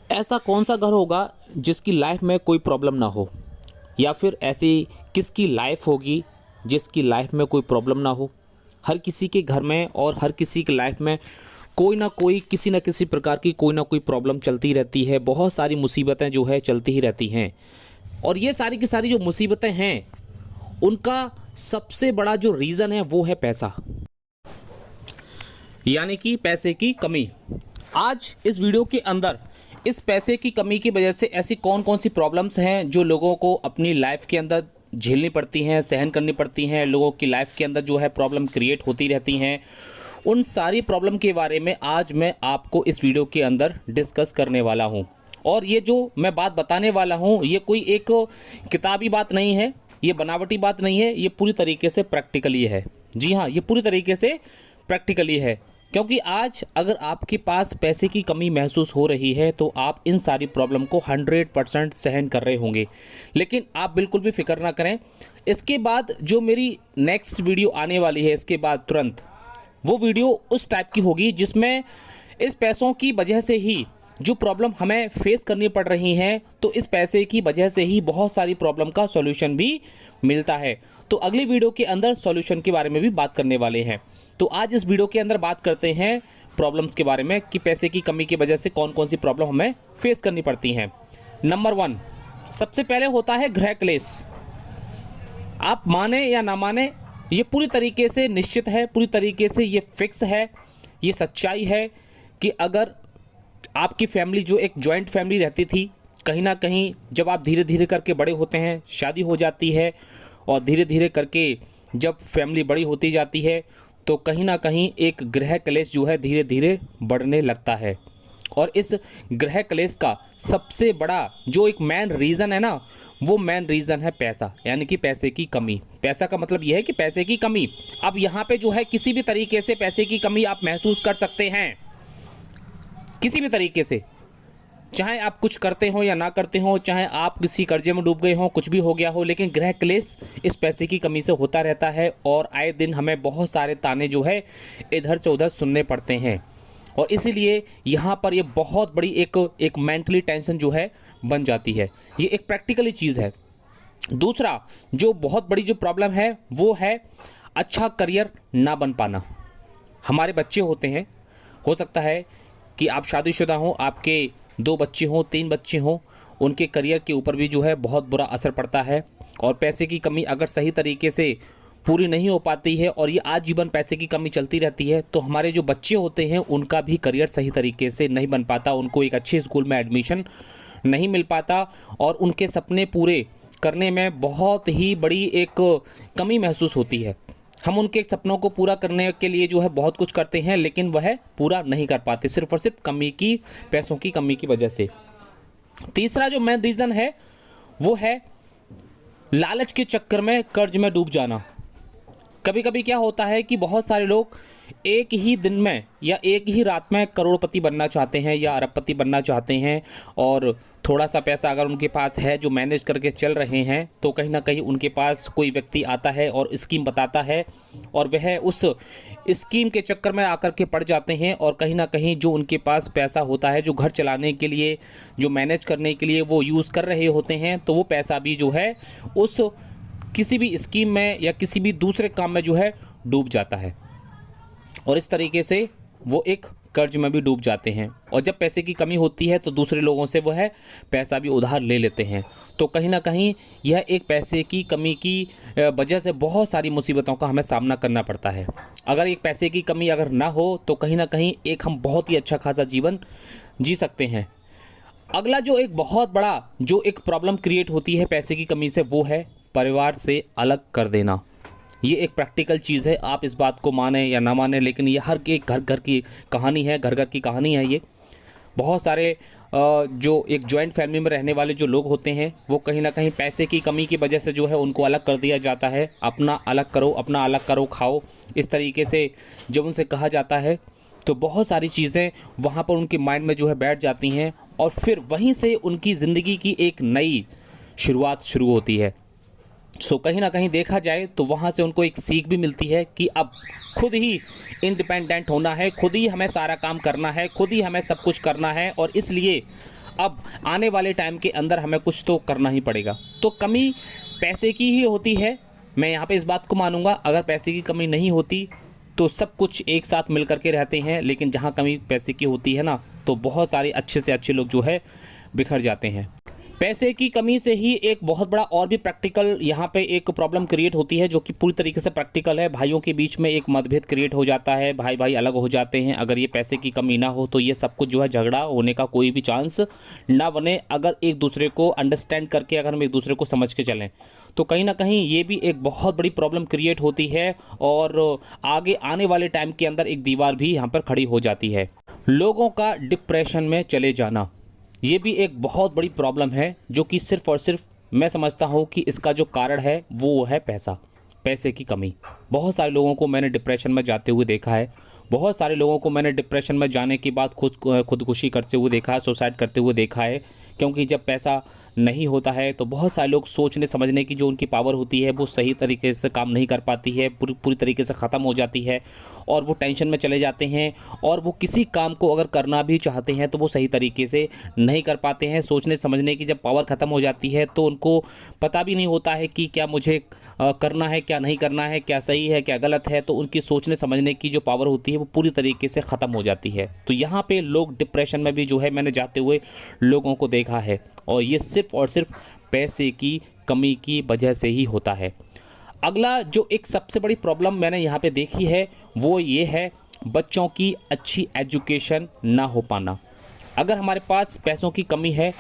ऐसा कौन सा घर होगा जिसकी लाइफ में कोई प्रॉब्लम ना हो, या फिर ऐसी किसकी लाइफ होगी जिसकी लाइफ में कोई प्रॉब्लम ना हो। हर किसी के घर में और हर किसी की लाइफ में कोई ना कोई किसी न किसी प्रकार की कोई ना कोई प्रॉब्लम चलती रहती है। बहुत सारी मुसीबतें जो है चलती ही रहती हैं, और ये सारी की सारी जो मुसीबतें हैं उनका सबसे बड़ा जो रीज़न है वो है पैसा, यानी कि पैसे की कमी। आज इस वीडियो के अंदर इस पैसे की कमी की वजह से ऐसी कौन कौन सी प्रॉब्लम्स हैं जो लोगों को अपनी लाइफ के अंदर झेलनी पड़ती हैं, सहन करनी पड़ती हैं, लोगों की लाइफ के अंदर जो है प्रॉब्लम क्रिएट होती रहती हैं, उन सारी प्रॉब्लम के बारे में आज मैं आपको इस वीडियो के अंदर डिस्कस करने वाला हूं। और ये जो मैं बात बताने वाला हूं ये कोई एक किताबी बात नहीं है, ये बनावटी बात नहीं है, ये पूरी तरीके से प्रैक्टिकली है। जी हाँ, ये पूरी तरीके से प्रैक्टिकली है, क्योंकि आज अगर आपके पास पैसे की कमी महसूस हो रही है तो आप इन सारी प्रॉब्लम को 100% सहन कर रहे होंगे। लेकिन आप बिल्कुल भी फिक्र ना करें, इसके बाद जो मेरी नेक्स्ट वीडियो आने वाली है इसके बाद तुरंत वो वीडियो उस टाइप की होगी जिसमें इस पैसों की वजह से ही जो प्रॉब्लम हमें फेस करनी पड़ रही हैं, तो इस पैसे की वजह से ही बहुत सारी प्रॉब्लम का सॉल्यूशन भी मिलता है। तो अगली वीडियो के अंदर सॉल्यूशन के बारे में भी बात करने वाले हैं। तो आज इस वीडियो के अंदर बात करते हैं प्रॉब्लम्स के बारे में कि पैसे की कमी की वजह से कौन कौन सी प्रॉब्लम हमें फेस करनी पड़ती हैं। नंबर 1, सबसे पहले होता है गृह क्लेश। आप माने या ना माने, ये पूरी तरीके से निश्चित है, पूरी तरीके से ये फिक्स है, ये सच्चाई है कि अगर आपकी फैमिली जो एक जॉइंट फैमिली रहती थी, कहीं ना कहीं जब आप धीरे धीरे करके बड़े होते हैं, शादी हो जाती है और धीरे धीरे करके जब फैमिली बड़ी होती जाती है तो कहीं ना कहीं एक गृह क्लेश जो है धीरे धीरे बढ़ने लगता है। और इस गृह क्लेश का सबसे बड़ा जो एक मेन रीज़न है ना, वो मेन रीज़न है पैसा, यानी कि पैसे की कमी। पैसा का मतलब यह है कि पैसे की कमी। अब यहाँ पे जो है किसी भी तरीके से पैसे की कमी आप महसूस कर सकते हैं, किसी भी तरीके से, चाहे आप कुछ करते हो या ना करते हो, चाहे आप किसी कर्जे में डूब गए हो, कुछ भी हो गया हो, लेकिन गृह क्लेश इस पैसे की कमी से होता रहता है। और आए दिन हमें बहुत सारे ताने जो है इधर से उधर सुनने पड़ते हैं, और इसीलिए यहाँ पर ये बहुत बड़ी एक मेंटली टेंशन जो है बन जाती है। ये एक प्रैक्टिकली चीज़ है। दूसरा जो बहुत बड़ी जो प्रॉब्लम है वो है अच्छा करियर ना बन पाना। हमारे बच्चे होते हैं, हो सकता है कि आप शादीशुदा हों, आपके 2 बच्चे हों, 3 बच्चे हों, उनके करियर के ऊपर भी जो है बहुत बुरा असर पड़ता है। और पैसे की कमी अगर सही तरीके से पूरी नहीं हो पाती है और ये आजीवन पैसे की कमी चलती रहती है तो हमारे जो बच्चे होते हैं उनका भी करियर सही तरीके से नहीं बन पाता, उनको एक अच्छे स्कूल में एडमिशन नहीं मिल पाता और उनके सपने पूरे करने में बहुत ही बड़ी एक कमी महसूस होती है। हम उनके सपनों को पूरा करने के लिए जो है बहुत कुछ करते हैं, लेकिन वह पूरा नहीं कर पाते, सिर्फ और सिर्फ कमी की, पैसों की कमी की वजह से। तीसरा जो मेन रीज़न है वो है लालच के चक्कर में कर्ज में डूब जाना। कभी कभी क्या होता है कि बहुत सारे लोग एक ही दिन में या एक ही रात में करोड़पति बनना चाहते हैं या अरबपति बनना चाहते हैं, और थोड़ा सा पैसा अगर उनके पास है जो मैनेज करके चल रहे हैं तो कहीं ना कहीं उनके पास कोई व्यक्ति आता है और स्कीम बताता है और वह उस स्कीम के चक्कर में आकर के पड़ जाते हैं, और कहीं ना कहीं जो उनके पास पैसा होता है जो घर चलाने के लिए, जो मैनेज करने के लिए वो यूज़ कर रहे होते हैं, तो वो पैसा भी जो है उस किसी भी स्कीम में या किसी भी दूसरे काम में जो है डूब जाता है, और इस तरीके से वो एक कर्ज में भी डूब जाते हैं। और जब पैसे की कमी होती है तो दूसरे लोगों से वो है पैसा भी उधार ले लेते हैं। तो कहीं ना कहीं यह एक पैसे की कमी की वजह से बहुत सारी मुसीबतों का हमें सामना करना पड़ता है। अगर एक पैसे की कमी अगर ना हो तो कहीं ना कहीं एक हम बहुत ही अच्छा खासा जीवन जी सकते हैं। अगला जो एक बहुत बड़ा जो एक प्रॉब्लम क्रिएट होती है पैसे की कमी से वो है परिवार से अलग कर देना। ये एक प्रैक्टिकल चीज़ है, आप इस बात को माने या ना माने, लेकिन ये हर एक घर घर की कहानी है, घर घर की कहानी है। ये बहुत सारे जो एक जॉइंट फैमिली में रहने वाले जो लोग होते हैं वो कहीं ना कहीं पैसे की कमी की वजह से जो है उनको अलग कर दिया जाता है। अपना अलग करो, अपना अलग करो, खाओ, इस तरीके से जब उनसे कहा जाता है तो बहुत सारी चीज़ें वहाँ पर उनके माइंड में जो है बैठ जाती हैं, और फिर वहीं से उनकी ज़िंदगी की एक नई शुरुआत शुरू होती है। सो कहीं ना कहीं देखा जाए तो वहाँ से उनको एक सीख भी मिलती है कि अब खुद ही इंडिपेंडेंट होना है, खुद ही हमें सारा काम करना है, खुद ही हमें सब कुछ करना है, और इसलिए अब आने वाले टाइम के अंदर हमें कुछ तो करना ही पड़ेगा। तो कमी पैसे की ही होती है, मैं यहाँ पे इस बात को मानूंगा। अगर पैसे की कमी नहीं होती तो सब कुछ एक साथ मिल करके रहते हैं, लेकिन जहाँ कमी पैसे की होती है ना, तो बहुत सारे अच्छे से अच्छे लोग जो है बिखर जाते हैं। पैसे की कमी से ही एक बहुत बड़ा और भी प्रैक्टिकल यहाँ पे एक प्रॉब्लम क्रिएट होती है, जो कि पूरी तरीके से प्रैक्टिकल है। भाइयों के बीच में एक मतभेद क्रिएट हो जाता है, भाई भाई अलग हो जाते हैं। अगर ये पैसे की कमी ना हो तो ये सब कुछ जो है झगड़ा होने का कोई भी चांस ना बने। अगर एक दूसरे को अंडरस्टैंड करके अगर हम एक दूसरे को समझ के चलें तो कहीं ना कहीं ये भी एक बहुत बड़ी प्रॉब्लम क्रिएट होती है, और आगे आने वाले टाइम के अंदर एक दीवार भी यहाँ पर खड़ी हो जाती है। लोगों का डिप्रेशन में चले जाना, ये भी एक बहुत बड़ी प्रॉब्लम है, जो कि सिर्फ़ और सिर्फ मैं समझता हूँ कि इसका जो कारण है वो है पैसा, पैसे की कमी। बहुत सारे लोगों को मैंने डिप्रेशन में जाते हुए देखा है, बहुत सारे लोगों को मैंने डिप्रेशन में जाने के बाद खुदकुशी करते हुए देखा है, सुसाइड करते हुए देखा है। क्योंकि जब पैसा नहीं होता है तो बहुत सारे लोग सोचने समझने की जो उनकी पावर होती है वो सही तरीके से काम नहीं कर पाती है, पूरी तरीके से ख़त्म हो जाती है, और वो टेंशन में चले जाते हैं। और वो किसी काम को अगर करना भी चाहते हैं तो वो सही तरीके से नहीं कर पाते हैं। सोचने समझने की जब पावर ख़त्म हो जाती है तो उनको पता भी नहीं होता है कि क्या मुझे करना है, क्या नहीं करना है, क्या सही है, क्या गलत है। तो उनकी सोचने समझने की जो पावर होती है वो पूरी तरीके से ख़त्म हो जाती है। तो यहाँ पे लोग डिप्रेशन में भी जो है मैंने जाते हुए लोगों को देखा है, और ये सिर्फ़ और सिर्फ पैसे की कमी की वजह से ही होता है। अगला जो एक सबसे बड़ी प्रॉब्लम मैंने यहाँ पे देखी है वो ये है बच्चों की अच्छी एजुकेशन ना हो पाना। अगर हमारे पास पैसों की कमी है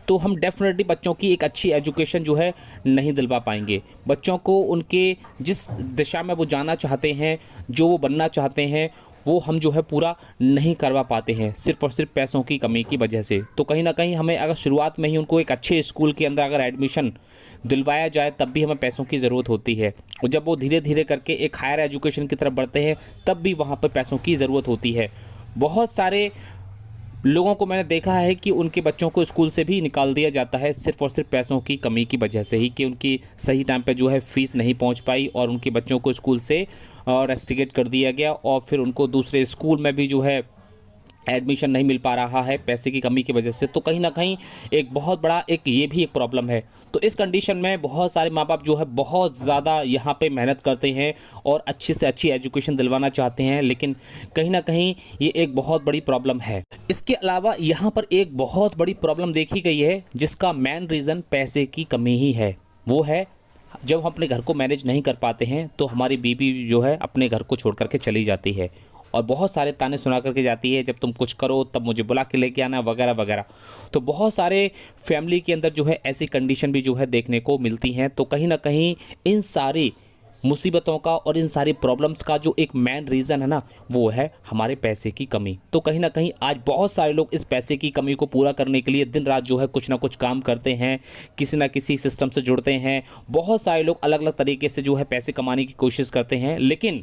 तो हम डेफिनेटली बच्चों की एक अच्छी एजुकेशन जो है नहीं दिलवा पाएंगे। बच्चों को उनके जिस दिशा में वो जाना चाहते हैं, जो वो बनना चाहते हैं, वो हम जो है पूरा नहीं करवा पाते हैं, सिर्फ़ और सिर्फ पैसों की कमी की वजह से। तो कहीं ना कहीं हमें अगर शुरुआत में ही उनको एक अच्छे स्कूल के अंदर अगर एडमिशन दिलवाया जाए तब भी हमें पैसों की ज़रूरत होती है, और जब वो धीरे धीरे करके एक हायर एजुकेशन की तरफ बढ़ते हैं तब भी वहाँ पर पैसों की ज़रूरत होती है। बहुत सारे लोगों को मैंने देखा है कि उनके बच्चों को स्कूल से भी निकाल दिया जाता है सिर्फ़ और सिर्फ पैसों की कमी की वजह से ही, कि उनकी सही टाइम पे जो है फ़ीस नहीं पहुंच पाई और उनके बच्चों को स्कूल से रेस्ट्रिकेट कर दिया गया, और फिर उनको दूसरे स्कूल में भी जो है एडमिशन नहीं मिल पा रहा है पैसे की कमी की वजह से। तो कहीं ना कहीं एक बहुत बड़ा ये भी एक प्रॉब्लम है। तो इस कंडीशन में बहुत सारे माँ बाप जो है बहुत ज़्यादा यहाँ पे मेहनत करते हैं और अच्छी से अच्छी एजुकेशन दिलवाना चाहते हैं, लेकिन कहीं ना कहीं ये एक बहुत बड़ी प्रॉब्लम है। इसके अलावा यहाँ पर एक बहुत बड़ी प्रॉब्लम देखी गई है जिसका मेन रीज़न पैसे की कमी ही है। वो है जब हम अपने घर को मैनेज नहीं कर पाते हैं तो हमारी बीवी जो है अपने घर को छोड़ करके चली जाती है, और बहुत सारे ताने सुना करके जाती है, जब तुम कुछ करो तब मुझे बुला के लेके आना वगैरह वगैरह। तो बहुत सारे फैमिली के अंदर जो है ऐसी कंडीशन भी जो है देखने को मिलती हैं। तो कहीं ना कहीं इन सारी मुसीबतों का और इन सारी प्रॉब्लम्स का जो एक मेन रीज़न है ना, वो है हमारे पैसे की कमी। तो कहीं ना कहीं आज बहुत सारे लोग इस पैसे की कमी को पूरा करने के लिए दिन रात जो है कुछ ना कुछ काम करते हैं, किसी ना किसी सिस्टम से जुड़ते हैं। बहुत सारे लोग अलग अलग तरीके से जो है पैसे कमाने की कोशिश करते हैं, लेकिन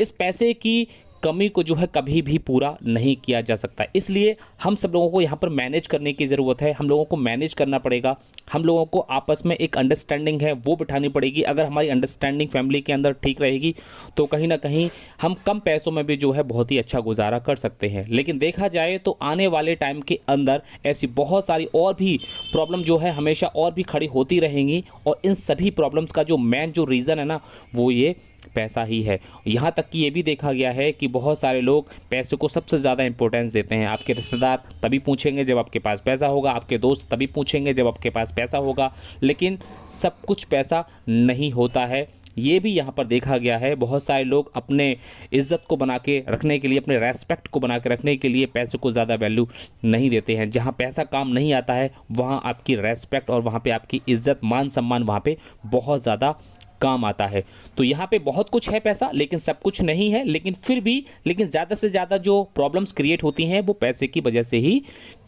इस पैसे की कमी को जो है कभी भी पूरा नहीं किया जा सकता। इसलिए हम सब लोगों को यहाँ पर मैनेज करने की ज़रूरत है। हम लोगों को मैनेज करना पड़ेगा, हम लोगों को आपस में एक अंडरस्टैंडिंग है वो बिठानी पड़ेगी। अगर हमारी अंडरस्टैंडिंग फैमिली के अंदर ठीक रहेगी तो कहीं ना कहीं हम कम पैसों में भी जो है बहुत ही अच्छा गुजारा कर सकते हैं। लेकिन देखा जाए तो आने वाले टाइम के अंदर ऐसी बहुत सारी और भी प्रॉब्लम जो है हमेशा और भी खड़ी होती रहेंगी, और इन सभी प्रॉब्लम्स का जो मेन जो रीज़न है ना, वो ये पैसा ही है। यहाँ तक कि ये भी देखा गया है कि बहुत सारे लोग पैसे को सबसे ज़्यादा इंपॉर्टेंस देते हैं। आपके रिश्तेदार तभी पूछेंगे जब आपके पास पैसा होगा, आपके दोस्त तभी पूछेंगे जब आपके पास पैसा होगा, लेकिन सब कुछ पैसा नहीं होता है। ये भी यहाँ पर देखा गया है। बहुत सारे लोग अपने इज़्ज़त को बना के रखने के लिए, अपने रेस्पेक्ट को बना के रखने के लिए पैसे को ज़्यादा वैल्यू नहीं देते हैं। जहाँ पैसा काम नहीं आता है वहाँ आपकी रेस्पेक्ट और वहाँ पे आपकी इज़्ज़त, मान सम्मान वहाँ पे बहुत ज़्यादा काम आता है। तो यहाँ पे बहुत कुछ है पैसा, लेकिन सब कुछ नहीं है। लेकिन फिर भी ज़्यादा से ज़्यादा जो प्रॉब्लम्स क्रिएट होती हैं वो पैसे की वजह से ही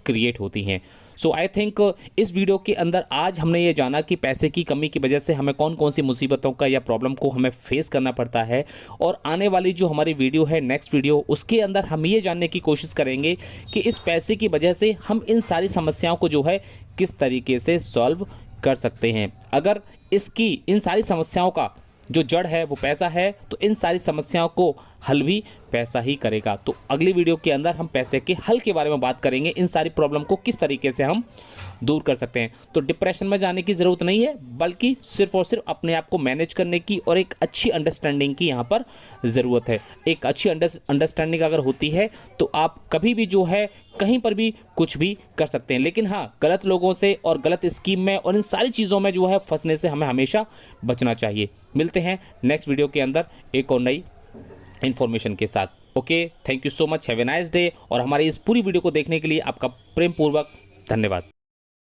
क्रिएट होती हैं। सो आई थिंक इस वीडियो के अंदर आज हमने ये जाना कि पैसे की कमी की वजह से हमें कौन कौन सी मुसीबतों का या प्रॉब्लम को हमें फेस करना पड़ता है, और आने वाली जो हमारी वीडियो है नेक्स्ट वीडियो, उसके अंदर हम ये जानने की कोशिश करेंगे कि इस पैसे की वजह से हम इन सारी समस्याओं को जो है किस तरीके से सॉल्व कर सकते हैं। अगर इन सारी समस्याओं का जो जड़ है वो पैसा है तो इन सारी समस्याओं को हल भी पैसा ही करेगा। तो अगली वीडियो के अंदर हम पैसे के हल के बारे में बात करेंगे, इन सारी प्रॉब्लम को किस तरीके से हम दूर कर सकते हैं। तो डिप्रेशन में जाने की ज़रूरत नहीं है, बल्कि सिर्फ और सिर्फ अपने आप को मैनेज करने की और एक अच्छी अंडरस्टैंडिंग की यहाँ पर ज़रूरत है। एक अच्छी अंडरस्टैंडिंग अगर होती है तो आप कभी भी जो है कहीं पर भी कुछ भी कर सकते हैं। लेकिन हाँ, गलत लोगों से और गलत स्कीम में और इन सारी चीज़ों में जो है फंसने से हमें हमेशा बचना चाहिए। मिलते हैं नेक्स्ट वीडियो के अंदर एक और नई इन्फॉर्मेशन के साथ। Okay, thank you so much, have a nice day. और हमारी इस पूरी वीडियो को देखने के लिए आपका प्रेम पूर्वक धन्यवाद।